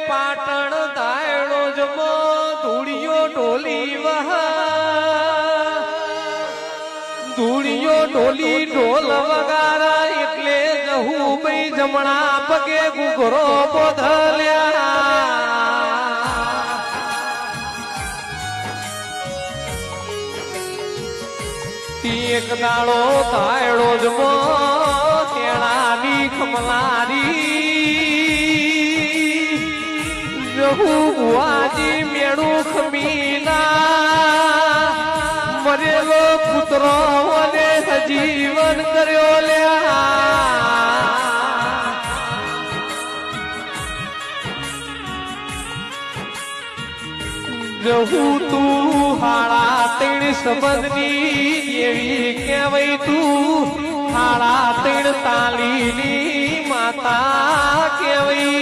પાટણ દાયડો જમો ધૂળિયો ઢોલી વહા ધૂળિયો ઢોલી ઢોલ વગારા એટલે જહું ભાઈ જમણા પગે ગુગરો બોધલ્યા એક દાડો દાયડો જમો કેળાની ખમલારી જહું બુઆજી મેળું ખમીના મરેલો પુત્રો અને સજીવન કર્યો લ્યા જહું તું હાડા ત્રણ સંબંધની એવી કહેવાય તું હાડા ત્રણ તાલીની માતા કહેવાય